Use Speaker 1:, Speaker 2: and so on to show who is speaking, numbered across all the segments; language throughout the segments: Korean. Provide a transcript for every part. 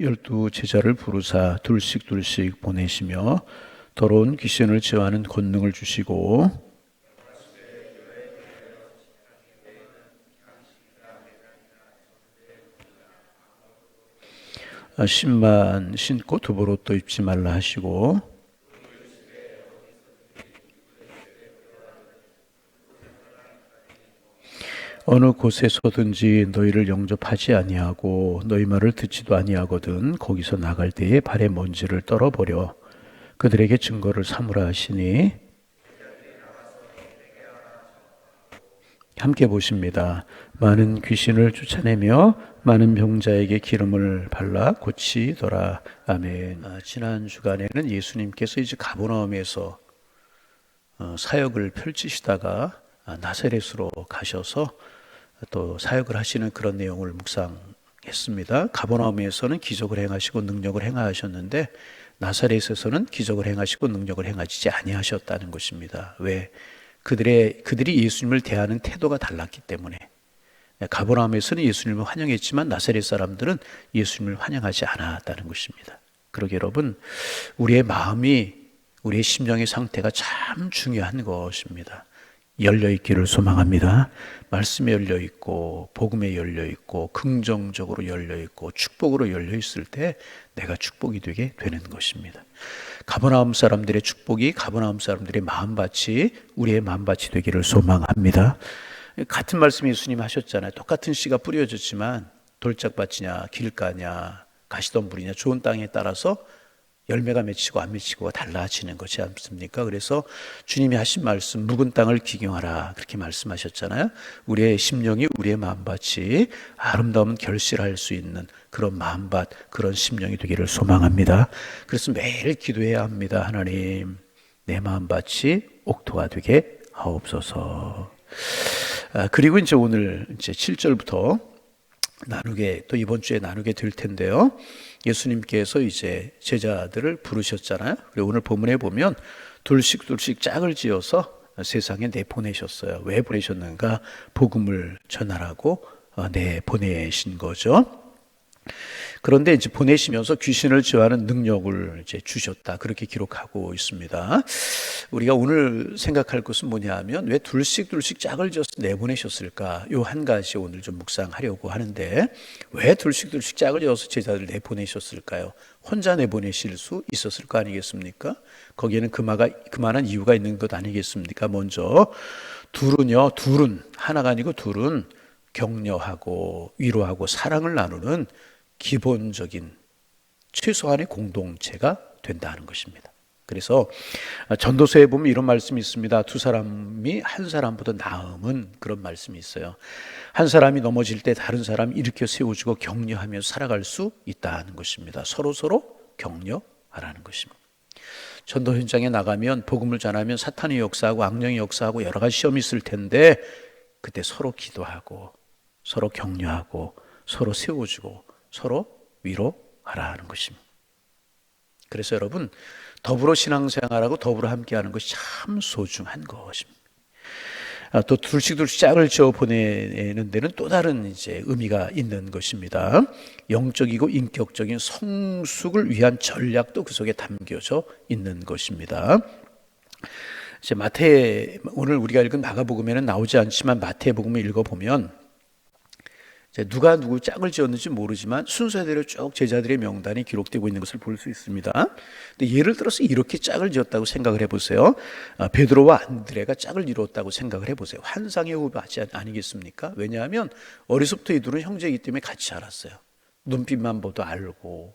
Speaker 1: 12 제자를 부르사 둘씩 보내시며 더러운 귀신을 제어하는 권능을 주시고 10만 신고 두벌 옷도 입지 말라 하시고 어느 곳에 서든지 너희를 영접하지 아니하고 너희 말을 듣지도 아니하거든 거기서 나갈 때에 발에 먼지를 떨어버려 그들에게 증거를 삼으라 하시니 함께 보십니다. 많은 귀신을 쫓아내며 많은 병자에게 기름을 발라 고치더라. 아멘. 지난 주간에는 예수님께서 이제 가버나움에서 사역을 펼치시다가 나사렛으로 가셔서 또 사역을 하시는 그런 내용을 묵상했습니다. 가버나움에서는 기적을 행하시고 능력을 행하셨는데 나사렛에서는 기적을 행하시고 능력을 행하시지 아니하셨다는 것입니다. 왜? 그들이 예수님을 대하는 태도가 달랐기 때문에. 가버나움에서는 예수님을 환영했지만 나사렛 사람들은 예수님을 환영하지 않았다는 것입니다. 그러게 여러분, 우리의 마음이, 우리의 심령의 상태가 참 중요한 것입니다. 열려있기를 소망합니다. 말씀에 열려있고 복음에 열려있고 긍정적으로 열려있고 축복으로 열려있을 때 내가 축복이 되게 되는 것입니다. 가버나움 사람들의 축복이 가버나움 사람들의 마음밭이 우리의 마음밭이 되기를 소망합니다. 같은 말씀 예수님 하셨잖아요. 똑같은 씨가 뿌려졌지만 돌짝밭이냐 길가냐 가시덤불이냐 좋은 땅에 따라서 열매가 맺히고 안 맺히고가 달라지는 것이 않습니까? 그래서 주님이 하신 말씀 묵은 땅을 기경하라 그렇게 말씀하셨잖아요. 우리의 심령이 우리의 마음밭이 아름다운 결실할 수 있는 그런 마음밭 그런 심령이 되기를 소망합니다. 그래서 매일 기도해야 합니다. 하나님 내 마음밭이 옥토가 되게 하옵소서. 그리고 이제 오늘 이제 7절부터 또 이번 주에 나누게 될 텐데요. 예수님께서 이제 제자들을 부르셨잖아요. 그리고 오늘 본문에 보면 둘씩 짝을 지어서 세상에 내보내셨어요. 왜 보내셨는가? 복음을 전하라고 내보내신 거죠. 그런데 이제 보내시면서 귀신을 제어하는 능력을 이제 주셨다. 그렇게 기록하고 있습니다. 우리가 오늘 생각할 것은 뭐냐 하면 왜 둘씩 짝을 지어서 내보내셨을까? 요 한 가지 오늘 좀 묵상하려고 하는데 왜 둘씩 짝을 지어서 제자들을 내보내셨을까요? 혼자 내보내실 수 있었을 거 아니겠습니까? 거기에는 그만한 이유가 있는 것 아니겠습니까? 먼저 둘은 하나가 아니고 둘은 격려하고 위로하고 사랑을 나누는 기본적인 최소한의 공동체가 된다는 것입니다. 그래서 전도서에 보면 이런 말씀이 있습니다. 두 사람이 한 사람보다 나음은 그런 말씀이 있어요. 한 사람이 넘어질 때 다른 사람이 일으켜 세워주고 격려하면서 살아갈 수 있다는 것입니다. 서로 격려하라는 것입니다. 전도 현장에 나가면 복음을 전하면 사탄이 역사하고 악령이 역사하고 여러 가지 시험이 있을 텐데 그때 서로 기도하고 서로 격려하고 서로 세워주고 서로 위로하라는 것입니다. 그래서 여러분 더불어 신앙생활하고 더불어 함께하는 것이 참 소중한 것입니다. 또 둘씩 짝을 지어 보내는 데는 또 다른 이제 의미가 있는 것입니다. 영적이고 인격적인 성숙을 위한 전략도 그 속에 담겨져 있는 것입니다. 이제 오늘 우리가 읽은 마가복음에는 나오지 않지만 마태복음을 읽어보면 누가 누구 짝을 지었는지 모르지만 순서대로 쭉 제자들의 명단이 기록되고 있는 것을 볼 수 있습니다. 근데 예를 들어서 이렇게 짝을 지었다고 생각을 해보세요. 베드로와 안드레가 짝을 이루었다고 생각을 해보세요. 환상의 호흡 아니겠습니까? 왜냐하면 어려서부터 이 둘은 형제이기 때문에 같이 자랐어요. 눈빛만 봐도 알고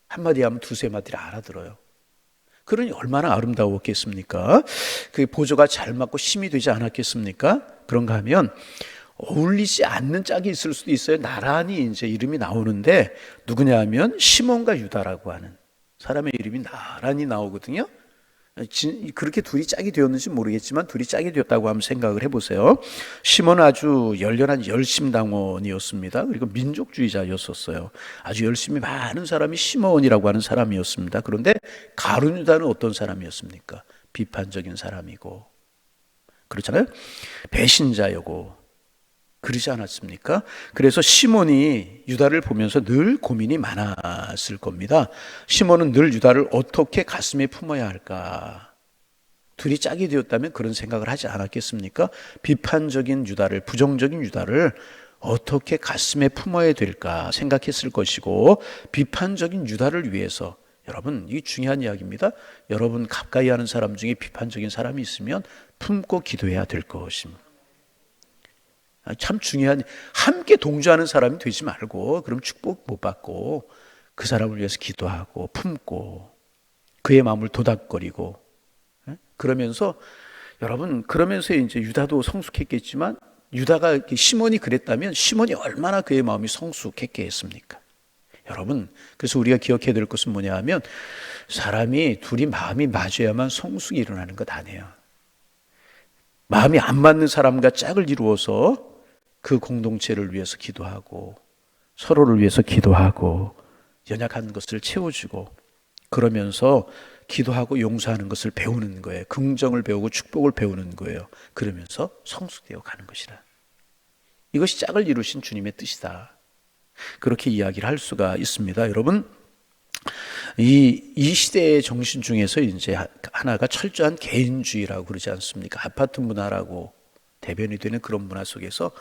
Speaker 1: 한마디 하면 두세 마디를 알아들어요. 그러니 얼마나 아름다웠겠습니까? 그 보조가 잘 맞고 힘이 되지 않았겠습니까? 그런가 하면 어울리지 않는 짝이 있을 수도 있어요. 나란히 이제 이름이 나오는데 누구냐 하면 시몬과 유다라고 하는 사람의 이름이 나란히 나오거든요. 그렇게 둘이 짝이 되었는지 모르겠지만 둘이 짝이 되었다고 한번 생각을 해보세요. 시몬은 아주 열렬한 열심당원이었습니다. 그리고 민족주의자였었어요. 아주 열심히 많은 사람이 시몬이라고 하는 사람이었습니다. 그런데 가룟 유다는 어떤 사람이었습니까? 비판적인 사람이고 그렇잖아요. 배신자였고 그러지 않았습니까? 그래서 시몬이 유다를 보면서 늘 고민이 많았을 겁니다. 시몬은 늘 유다를 어떻게 가슴에 품어야 할까? 둘이 짝이 되었다면 그런 생각을 하지 않았겠습니까? 비판적인 유다를, 부정적인 유다를 어떻게 가슴에 품어야 될까 생각했을 것이고, 비판적인 유다를 위해서, 여러분, 이게 중요한 이야기입니다. 여러분 가까이 하는 사람 중에 비판적인 사람이 있으면 품고 기도해야 될 것입니다. 참 중요한, 함께 동조하는 사람이 되지 말고, 그럼 축복 못 받고, 그 사람을 위해서 기도하고 품고 그의 마음을 도닥거리고, 그러면서, 여러분, 그러면서 이제 유다도 성숙했겠지만, 유다가 시몬이 그랬다면 시몬이 얼마나 그의 마음이 성숙했겠습니까? 여러분, 그래서 우리가 기억해야 될 것은 뭐냐 하면, 사람이 둘이 마음이 맞아야만 성숙이 일어나는 것 아니에요. 마음이 안 맞는 사람과 짝을 이루어서 그 공동체를 위해서 기도하고, 서로를 위해서 기도하고, 연약한 것을 채워주고, 그러면서 기도하고 용서하는 것을 배우는 거예요. 긍정을 배우고 축복을 배우는 거예요. 그러면서 성숙되어 가는 것이라. 이것이 짝을 이루신 주님의 뜻이다. 그렇게 이야기를 할 수가 있습니다. 여러분, 이 시대의 정신 중에서 이제 하나가 철저한 개인주의라고 그러지 않습니까? 아파트 문화라고 대변이 되는 그런 문화 속에서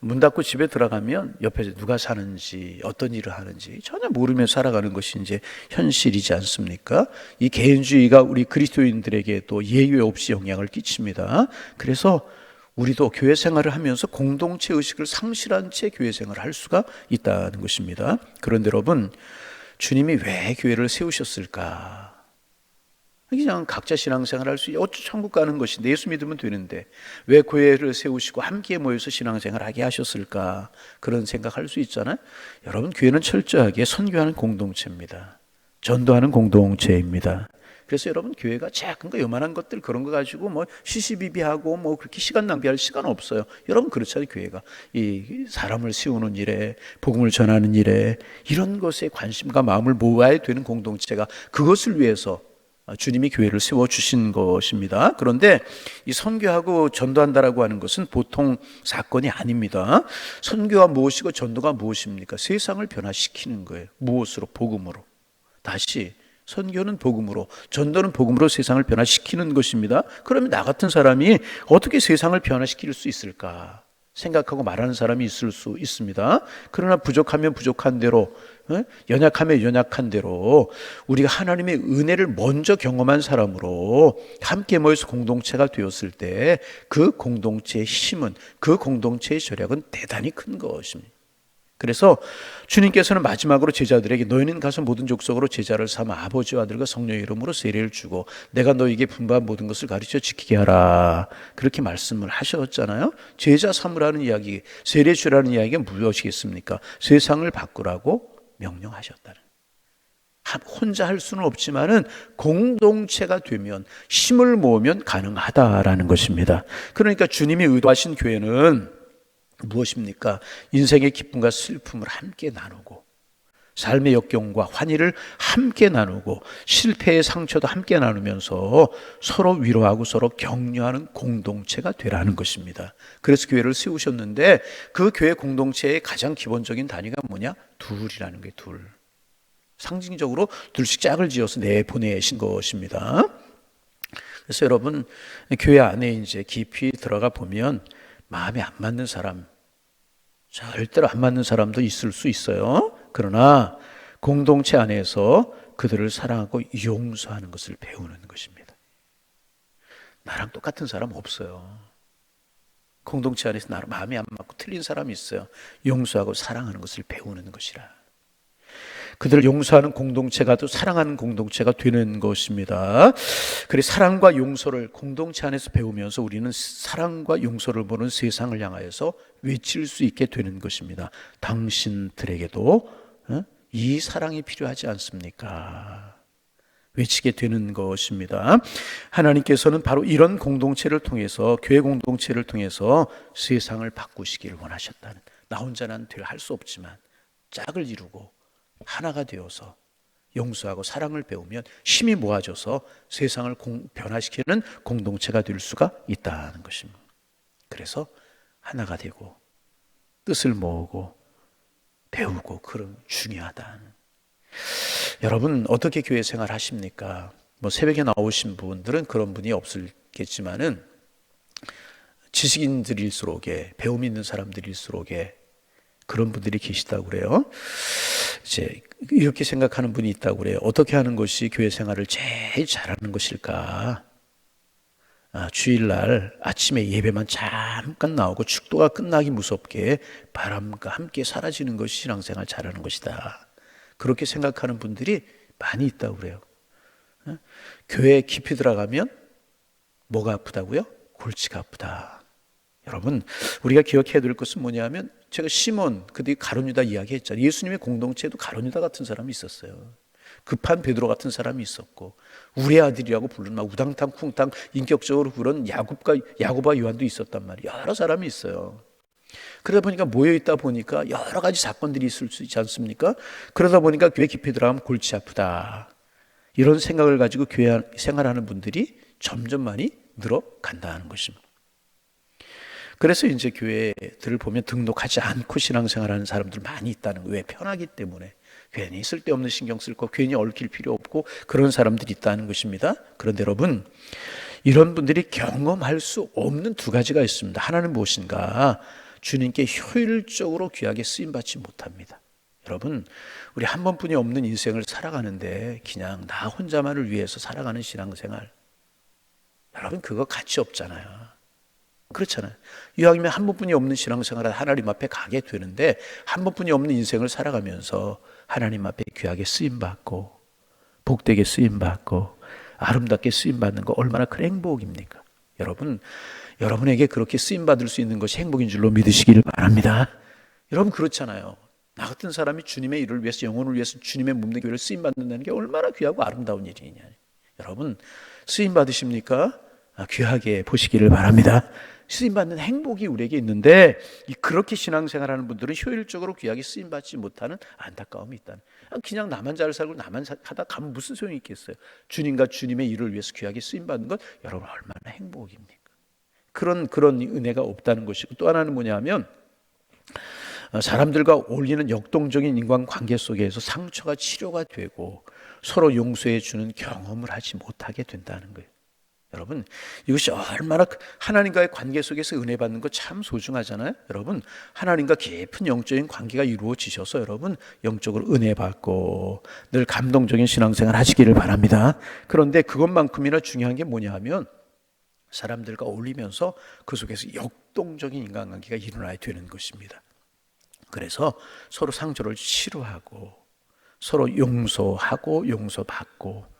Speaker 1: 문 닫고 집에 들어가면 옆에 누가 사는지, 어떤 일을 하는지 전혀 모르며 살아가는 것이 이제 현실이지 않습니까? 이 개인주의가 우리 그리스도인들에게 또 예외 없이 영향을 끼칩니다. 그래서 우리도 교회 생활을 하면서 공동체 의식을 상실한 채 교회 생활을 할 수가 있다는 것입니다. 그런데 여러분, 주님이 왜 교회를 세우셨을까? 그냥 각자 신앙생활 할 수 있게, 어째 천국 가는 것인데 예수 믿으면 되는데 왜 교회를 세우시고 함께 모여서 신앙생활 하게 하셨을까? 그런 생각할 수 있잖아요. 여러분, 교회는 철저하게 선교하는 공동체입니다. 전도하는 공동체입니다. 그래서 여러분, 교회가 작은 거 요만한 것들 그런 거 가지고 뭐 시시비비하고 뭐 그렇게 시간 낭비할 시간 없어요. 여러분, 그렇잖아요. 교회가 이 사람을 세우는 일에, 복음을 전하는 일에, 이런 것에 관심과 마음을 모아야 되는 공동체가, 그것을 위해서 주님이 교회를 세워주신 것입니다. 그런데 이 선교하고 전도한다라고 하는 것은 보통 사건이 아닙니다. 선교가 무엇이고 전도가 무엇입니까? 세상을 변화시키는 거예요. 무엇으로? 복음으로. 다시, 선교는 복음으로, 전도는 복음으로 세상을 변화시키는 것입니다. 그러면 나 같은 사람이 어떻게 세상을 변화시킬 수 있을까 생각하고 말하는 사람이 있을 수 있습니다. 그러나 부족하면 부족한 대로, 연약하면 연약한 대로 우리가 하나님의 은혜를 먼저 경험한 사람으로 함께 모여서 공동체가 되었을 때 그 공동체의 힘은, 그 공동체의 저력은 대단히 큰 것입니다. 그래서 주님께서는 마지막으로 제자들에게 너희는 가서 모든 족속으로 제자를 삼아 아버지와 아들과 성령의 이름으로 세례를 주고 내가 너희에게 분부한 모든 것을 가르쳐 지키게 하라, 그렇게 말씀을 하셨잖아요. 제자 삼으라는 이야기, 세례 주라는 이야기가 무엇이겠습니까? 세상을 바꾸라고 명령하셨다는. 혼자 할 수는 없지만은 공동체가 되면, 힘을 모으면 가능하다라는 것입니다. 그러니까 주님이 의도하신 교회는 무엇입니까? 인생의 기쁨과 슬픔을 함께 나누고, 삶의 역경과 환희를 함께 나누고, 실패의 상처도 함께 나누면서 서로 위로하고 서로 격려하는 공동체가 되라는 것입니다. 그래서 교회를 세우셨는데, 그 교회 공동체의 가장 기본적인 단위가 뭐냐? 둘이라는 게 둘. 상징적으로 둘씩 짝을 지어서 내보내신 것입니다. 그래서 여러분, 교회 안에 이제 깊이 들어가 보면 마음에 안 맞는 사람, 절대로 안 맞는 사람도 있을 수 있어요. 그러나 공동체 안에서 그들을 사랑하고 용서하는 것을 배우는 것입니다. 나랑 똑같은 사람 없어요. 공동체 안에서 나랑 마음이 안 맞고 틀린 사람이 있어요. 용서하고 사랑하는 것을 배우는 것이라. 그들을 용서하는 공동체가 또 사랑하는 공동체가 되는 것입니다. 그래서 사랑과 용서를 공동체 안에서 배우면서 우리는 사랑과 용서를 보는 세상을 향하여서 외칠 수 있게 되는 것입니다. 당신들에게도 이 사랑이 필요하지 않습니까? 외치게 되는 것입니다. 하나님께서는 바로 이런 공동체를 통해서, 교회 공동체를 통해서 세상을 바꾸시기를 원하셨다는, 나 혼자는 할 수 없지만 짝을 이루고 하나가 되어서 용서하고 사랑을 배우면 힘이 모아져서 세상을 변화시키는 공동체가 될 수가 있다는 것입니다. 그래서 하나가 되고 뜻을 모으고 배우고 그런 중요하다. 여러분 어떻게 교회 생활 하십니까? 뭐 새벽에 나오신 분들은 그런 분이 없을겠지만은 지식인들일수록에 배움 있는 사람들일수록에 그런 분들이 계시다고 그래요. 이제 이렇게 생각하는 분이 있다고 그래요. 어떻게 하는 것이 교회 생활을 제일 잘하는 것일까? 주일날 아침에 예배만 잠깐 나오고 축도가 끝나기 무섭게 바람과 함께 사라지는 것이 신앙생활 잘하는 것이다. 그렇게 생각하는 분들이 많이 있다고 그래요. 교회에 깊이 들어가면 뭐가 아프다고요? 골치가 아프다. 여러분 우리가 기억해야 될 것은 뭐냐면 제가 시몬 그뒤 가룟유다 이야기했잖아요. 예수님의 공동체에도 가룟유다 같은 사람이 있었어요. 급한 베드로 같은 사람이 있었고 우리의 아들이라고 부르는 막 우당탕 쿵탕 인격적으로 그런 야고보와 요한도 있었단 말이에요. 여러 사람이 있어요. 그러다 보니까 모여있다 보니까 여러 가지 사건들이 있을 수 있지 않습니까? 그러다 보니까 교회 깊이 들어가면 골치 아프다. 이런 생각을 가지고 교회 생활하는 분들이 점점 많이 늘어간다는 것입니다. 그래서 이제 교회들을 보면 등록하지 않고 신앙생활하는 사람들 많이 있다는 거예요. 왜? 편하기 때문에. 괜히 쓸데없는 신경 쓸 거, 괜히 얽힐 필요 없고 그런 사람들이 있다는 것입니다. 그런데 여러분, 이런 분들이 경험할 수 없는 두 가지가 있습니다. 하나는 무엇인가? 주님께 효율적으로 귀하게 쓰임받지 못합니다. 여러분, 우리 한 번뿐이 없는 인생을 살아가는데 그냥 나 혼자만을 위해서 살아가는 신앙생활, 여러분 그거 가치 없잖아요. 그렇잖아요. 이왕이면 한 번뿐이 없는 신앙생활을 하나님 앞에 가게 되는데 한 번뿐이 없는 인생을 살아가면서 하나님 앞에 귀하게 쓰임받고 복되게 쓰임받고 아름답게 쓰임받는 거 얼마나 큰 행복입니까? 여러분, 여러분에게 그렇게 쓰임받을 수 있는 것이 행복인 줄로 믿으시기를 바랍니다. 여러분 그렇잖아요. 나 같은 사람이 주님의 일을 위해서 영혼을 위해서 주님의 몸된 교회를 쓰임받는다는 게 얼마나 귀하고 아름다운 일이냐. 여러분 쓰임받으십니까? 귀하게 보시기를 바랍니다. 쓰임받는 행복이 우리에게 있는데 그렇게 신앙생활하는 분들은 효율적으로 귀하게 쓰임받지 못하는 안타까움이 있다는. 그냥 나만 잘 살고 나만 하다 가면 무슨 소용이 있겠어요. 주님과 주님의 일을 위해서 귀하게 쓰임받는 것 여러분 얼마나 행복입니까? 그런 은혜가 없다는 것이고 또 하나는 뭐냐면 사람들과 어울리는 역동적인 인간관계 속에서 상처가 치료가 되고 서로 용서해 주는 경험을 하지 못하게 된다는 거예요. 여러분 이것이 얼마나 하나님과의 관계 속에서 은혜 받는 거 참 소중하잖아요. 여러분 하나님과 깊은 영적인 관계가 이루어지셔서 여러분 영적으로 은혜 받고 늘 감동적인 신앙생활 하시기를 바랍니다. 그런데 그것만큼이나 중요한 게 뭐냐 하면 사람들과 어울리면서 그 속에서 역동적인 인간관계가 일어나야 되는 것입니다. 그래서 서로 상처를 치료하고 서로 용서하고 용서받고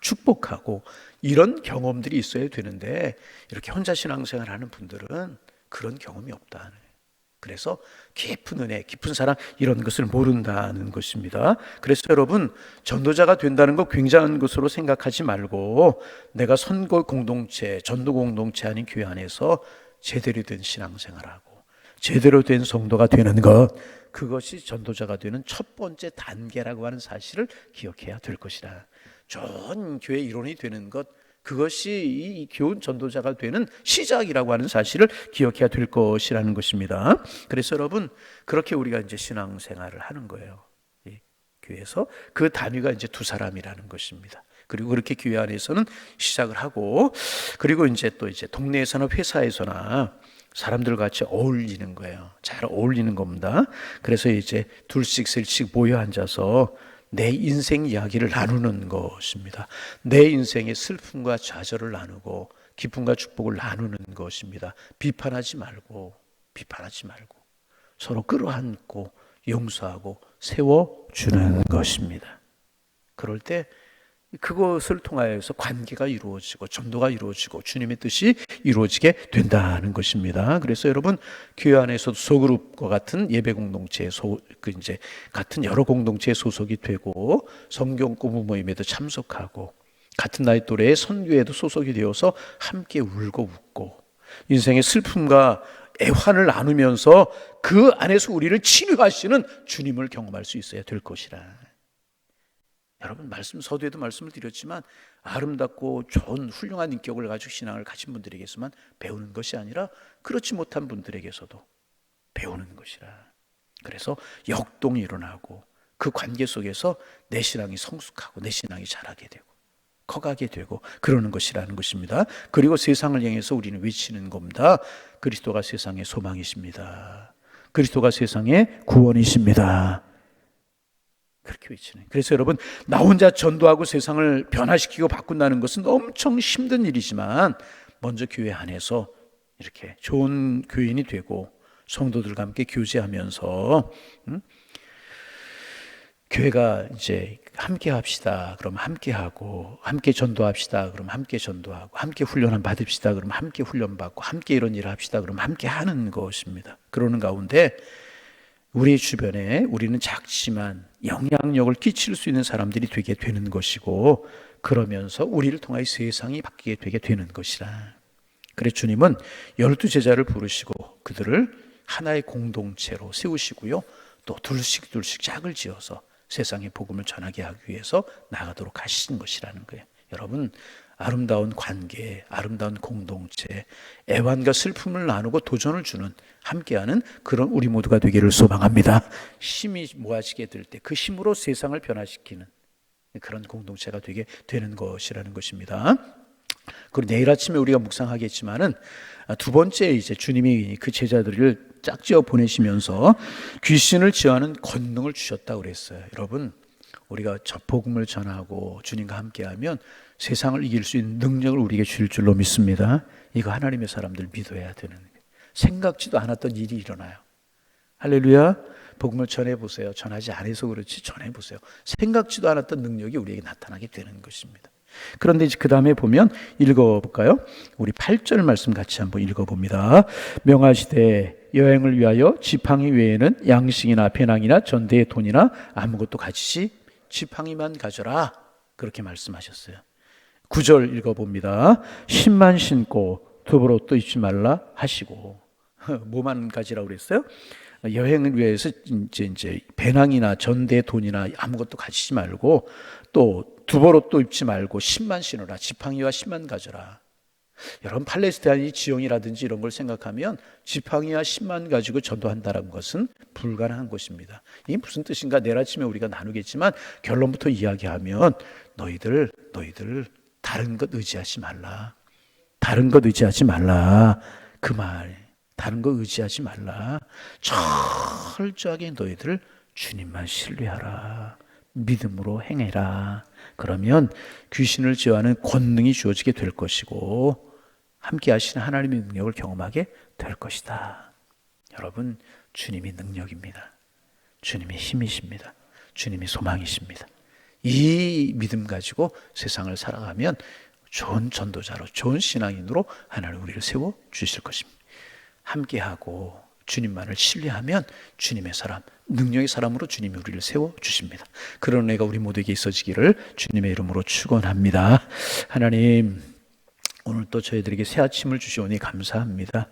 Speaker 1: 축복하고 이런 경험들이 있어야 되는데 이렇게 혼자 신앙생활 하는 분들은 그런 경험이 없다. 그래서 깊은 은혜, 깊은 사랑 이런 것을 모른다는 것입니다. 그래서 여러분 전도자가 된다는 거 굉장한 것으로 생각하지 말고 내가 선거 공동체, 전도 공동체 아닌 교회 안에서 제대로 된 신앙생활하고 제대로 된 성도가 되는 것, 그것이 전도자가 되는 첫 번째 단계라고 하는 사실을 기억해야 될 것이다. 좋은 교회 일원이 되는 것, 그것이 이 교훈 전도자가 되는 시작이라고 하는 사실을 기억해야 될 것이라는 것입니다. 그래서 여러분 그렇게 우리가 이제 신앙생활을 하는 거예요. 교회에서 그 단위가 이제 두 사람이라는 것입니다. 그리고 그렇게 교회 안에서는 시작을 하고 그리고 이제 또 이제 동네에서나 회사에서나 사람들과 같이 어울리는 거예요. 잘 어울리는 겁니다. 그래서 이제 둘씩 셋씩 모여 앉아서 내 인생 이야기를 나누는 것입니다. 내 인생의 슬픔과 좌절을 나누고 기쁨과 축복을 나누는 것입니다. 비판하지 말고 서로 끌어안고 용서하고 세워주는 것입니다. 그럴 때 그것을 통하여서 관계가 이루어지고 전도가 이루어지고 주님의 뜻이 이루어지게 된다는 것입니다. 그래서 여러분 교회 안에서도 소그룹과 같은 예배 공동체에 이제 같은 여러 공동체에 소속이 되고 성경 공부 모임에도 참석하고 같은 나이 또래의 선교에도 소속이 되어서 함께 울고 웃고 인생의 슬픔과 애환을 나누면서 그 안에서 우리를 치료하시는 주님을 경험할 수 있어야 될 것이라. 여러분 서두에도 말씀을 드렸지만 아름답고 좋은 훌륭한 인격을 가지고 신앙을 가진 분들에게서만 배우는 것이 아니라 그렇지 못한 분들에게서도 배우는 것이라. 그래서 역동이 일어나고 그 관계 속에서 내 신앙이 성숙하고 내 신앙이 자라게 되고 커가게 되고 그러는 것이라는 것입니다. 그리고 세상을 향해서 우리는 외치는 겁니다. 그리스도가 세상의 소망이십니다. 그리스도가 세상의 구원이십니다. 그렇게 외치는. 그래서 여러분, 나 혼자 전도하고 세상을 변화시키고 바꾼다는 것은 엄청 힘든 일이지만 먼저 교회 안에서 이렇게 좋은 교인이 되고 성도들과 함께 교제하면서 교회가 이제 함께 합시다. 그럼 함께 하고, 함께 전도합시다. 그럼 함께 전도하고, 함께 훈련 받읍시다. 그럼 함께 훈련 받고, 함께 이런 일을 합시다. 그럼 함께 하는 것입니다. 그러는 가운데 우리 주변에 우리는 작지만 영향력을 끼칠 수 있는 사람들이 되게 되는 것이고, 그러면서 우리를 통하여 세상이 바뀌게 되게 되는 것이라. 그래 주님은 12 제자를 부르시고 그들을 하나의 공동체로 세우시고요. 또 둘씩 짝을 지어서 세상에 복음을 전하게 하기 위해서 나가도록 하신 것이라는 거예요. 여러분, 아름다운 관계, 아름다운 공동체, 애환과 슬픔을 나누고 도전을 주는 함께하는 그런 우리 모두가 되기를 소망합니다. 힘이 모아지게 될 때 그 힘으로 세상을 변화시키는 그런 공동체가 되게 되는 것이라는 것입니다. 그리고 내일 아침에 우리가 묵상하겠지만은 두 번째 이제 주님이 그 제자들을 짝지어 보내시면서 귀신을 제어하는 권능을 주셨다고 그랬어요. 여러분, 우리가 복음을 전하고 주님과 함께하면 세상을 이길 수 있는 능력을 우리에게 줄 줄로 믿습니다. 이거 하나님의 사람들 믿어야 되는 거예요. 생각지도 않았던 일이 일어나요. 할렐루야. 복음을 전해보세요. 전하지 않아서 그렇지 전해보세요. 생각지도 않았던 능력이 우리에게 나타나게 되는 것입니다. 그런데 이제 그 다음에 보면 읽어볼까요? 우리 8절 말씀 같이 한번 읽어봅니다. 명하시되 여행을 위하여 지팡이 외에는 양식이나 배낭이나 전대의 돈이나 아무것도 가지지 지팡이만 가져라. 그렇게 말씀하셨어요. 9절 읽어봅니다. 신만 신고 두벌 옷도 입지 말라 하시고 뭐만 가지라고 그랬어요? 여행을 위해서 이제 배낭이나 전대 돈이나 아무것도 가지지 말고 또 두벌 옷도 입지 말고 신만 신어라. 지팡이와 신만 가져라. 여러분, 팔레스타인이 지형이라든지 이런 걸 생각하면 지팡이와 신만 가지고 전도한다는 것은 불가능한 것입니다. 이게 무슨 뜻인가 내일 아침에 우리가 나누겠지만 결론부터 이야기하면 너희들 다른 것 의지하지 말라. 다른 것 의지하지 말라. 그 말. 다른 거 의지하지 말라. 철저하게 너희들 주님만 신뢰하라. 믿음으로 행해라. 그러면 귀신을 제어하는 권능이 주어지게 될 것이고 함께 하시는 하나님의 능력을 경험하게 될 것이다. 여러분, 주님이 능력입니다. 주님이 힘이십니다. 주님이 소망이십니다. 이 믿음 가지고 세상을 살아가면 좋은 전도자로, 좋은 신앙인으로 하나님 우리를 세워주실 것입니다. 함께하고 주님만을 신뢰하면 주님의 사람, 능력의 사람으로 주님이 우리를 세워주십니다. 그런 은혜가 우리 모두에게 있어지기를 주님의 이름으로 축원합니다. 하나님, 오늘 또 저희들에게 새 아침을 주시오니 감사합니다.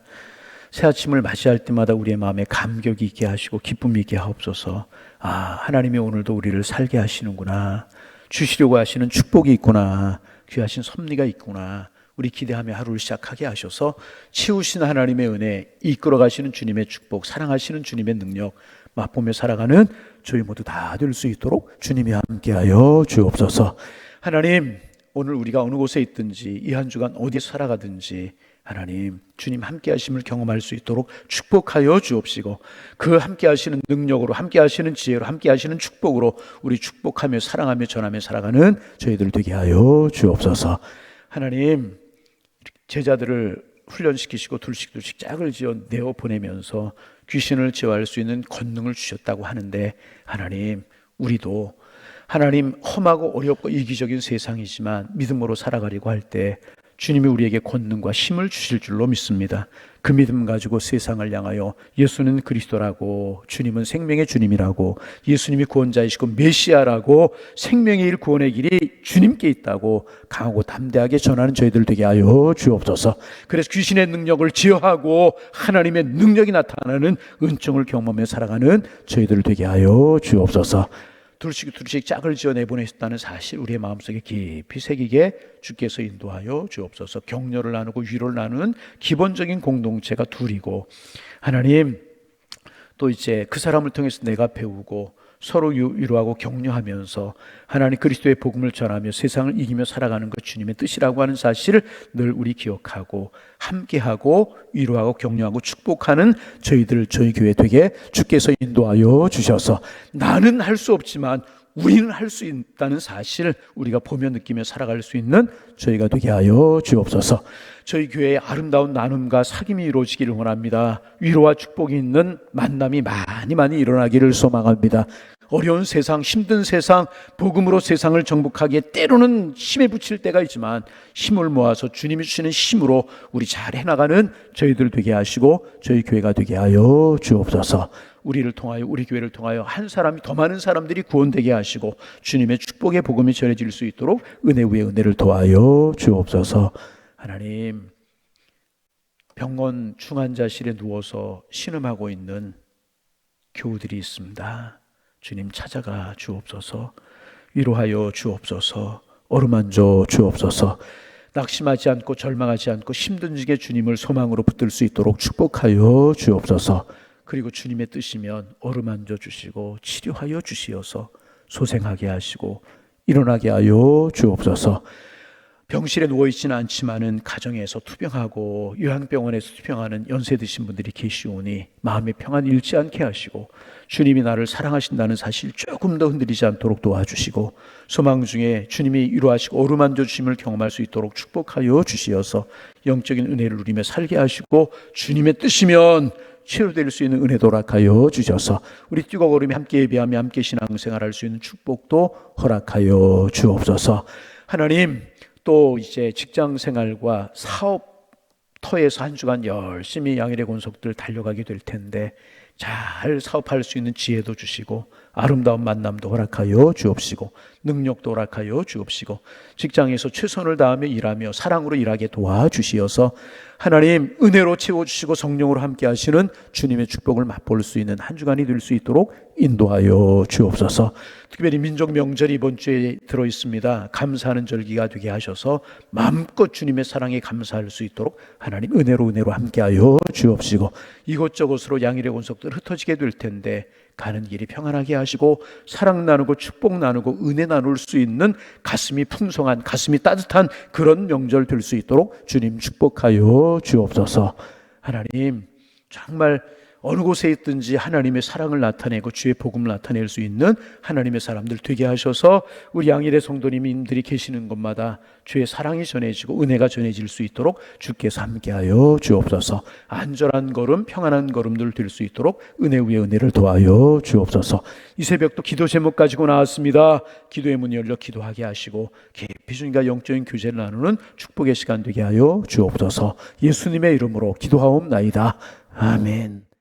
Speaker 1: 새 아침을 맞이할 때마다 우리의 마음에 감격이 있게 하시고 기쁨이 있게 하옵소서. 하나님이 오늘도 우리를 살게 하시는구나. 주시려고 하시는 축복이 있구나. 귀하신 섭리가 있구나. 우리 기대하며 하루를 시작하게 하셔서 치우신 하나님의 은혜, 이끌어 가시는 주님의 축복, 사랑하시는 주님의 능력 맛보며 살아가는 저희 모두 다 될 수 있도록 주님이 함께하여 주옵소서. 하나님, 오늘 우리가 어느 곳에 있든지 이 한 주간 어디에 살아가든지 하나님, 주님 함께 하심을 경험할 수 있도록 축복하여 주옵시고 그 함께 하시는 능력으로, 함께 하시는 지혜로, 함께 하시는 축복으로 우리 축복하며 사랑하며 전하며 살아가는 저희들 되게 하여 주옵소서. 하나님, 제자들을 훈련시키시고 둘씩 짝을 지어 내어 보내면서 귀신을 제어할 수 있는 권능을 주셨다고 하는데 하나님, 우리도 하나님 험하고 어렵고 이기적인 세상이지만 믿음으로 살아가려고 할 때 주님이 우리에게 권능과 힘을 주실 줄로 믿습니다. 그 믿음 가지고 세상을 향하여 예수는 그리스도라고, 주님은 생명의 주님이라고, 예수님이 구원자이시고 메시아라고, 생명의 일 구원의 길이 주님께 있다고 강하고 담대하게 전하는 저희들 되게 하여 주옵소서. 그래서 귀신의 능력을 제어하고 하나님의 능력이 나타나는 은총을 경험하며 살아가는 저희들 되게 하여 주옵소서. 둘씩 짝을 지어 내보내셨다는 사실 우리의 마음속에 깊이 새기게 주께서 인도하여 주옵소서. 격려를 나누고 위로를 나누는 기본적인 공동체가 둘이고 하나님, 또 이제 그 사람을 통해서 내가 배우고 서로 위로하고 격려하면서 하나님 그리스도의 복음을 전하며 세상을 이기며 살아가는 것 주님의 뜻이라고 하는 사실을 늘 우리 기억하고 함께하고 위로하고 격려하고 축복하는 저희 교회 되게 주께서 인도하여 주셔서 나는 할 수 없지만 우리는 할 수 있다는 사실을 우리가 보며 느끼며 살아갈 수 있는 저희가 되게 하여 주옵소서. 저희 교회의 아름다운 나눔과 사귐이 이루어지기를 원합니다. 위로와 축복이 있는 만남이 많이 일어나기를 소망합니다. 어려운 세상, 힘든 세상, 복음으로 세상을 정복하기에 때로는 힘에 부칠 때가 있지만 힘을 모아서 주님이 주시는 힘으로 우리 잘 해나가는 저희들 되게 하시고 저희 교회가 되게 하여 주옵소서. 우리를 통하여 우리 교회를 통하여 한 사람이 더 많은 사람들이 구원되게 하시고 주님의 축복의 복음이 전해질 수 있도록 은혜 위에 은혜를 더하여 주옵소서. 하나님, 병원 중환자실에 누워서 신음하고 있는 교우들이 있습니다. 주님 찾아가 주옵소서. 위로하여 주옵소서. 어루만져 주옵소서. 낙심하지 않고 절망하지 않고 힘든 중에 주님을 소망으로 붙들 수 있도록 축복하여 주옵소서. 그리고 주님의 뜻이면 어루만져 주시고 치료하여 주시어서 소생하게 하시고 일어나게 하여 주옵소서. 병실에 누워있지는 않지만은 가정에서 투병하고 요양병원에서 투병하는 연세 드신 분들이 계시오니 마음의 평안 잃지 않게 하시고 주님이 나를 사랑하신다는 사실 조금 더 흔들리지 않도록 도와주시고 소망 중에 주님이 위로하시고 어루만져 주심을 경험할 수 있도록 축복하여 주시어서 영적인 은혜를 누리며 살게 하시고 주님의 뜻이면 치료될 수 있는 은혜도 허락하여 주셔서 우리 뛰고걸음이 함께 예배하며 함께 신앙생활할 수 있는 축복도 허락하여 주옵소서. 하나님, 또 이제 직장생활과 사업터에서 한 주간 열심히 양일의 권속들 달려가게 될 텐데 잘 사업할 수 있는 지혜도 주시고 아름다운 만남도 허락하여 주옵시고 능력도 허락하여 주옵시고 직장에서 최선을 다하며 일하며 사랑으로 일하게 도와주시어서 하나님 은혜로 채워주시고 성령으로 함께 하시는 주님의 축복을 맛볼 수 있는 한 주간이 될 수 있도록 인도하여 주옵소서. 특별히 민족 명절이 이번 주에 들어있습니다. 감사하는 절기가 되게 하셔서 마음껏 주님의 사랑에 감사할 수 있도록 하나님 은혜로 함께하여 주옵시고 이곳저곳으로 양일의 권속들 흩어지게 될 텐데 가는 길이 평안하게 하시고 사랑 나누고 축복 나누고 은혜 나눌 수 있는 가슴이 풍성한 가슴이 따뜻한 그런 명절 될 수 있도록 주님 축복하여 주옵소서. 하나님 정말 어느 곳에 있든지 하나님의 사랑을 나타내고 주의 복음을 나타낼 수 있는 하나님의 사람들 되게 하셔서 우리 양일의 성도님들이 계시는 곳마다 주의 사랑이 전해지고 은혜가 전해질 수 있도록 주께서 함께하여 주옵소서. 안전한 걸음 평안한 걸음들 될 수 있도록 은혜 위에 은혜를 더하여 주옵소서. 이 새벽도 기도 제목 가지고 나왔습니다. 기도의 문이 열려 기도하게 하시고 깊이 주님과 영적인 교제를 나누는 축복의 시간 되게 하여 주옵소서. 예수님의 이름으로 기도하옵나이다. 아멘.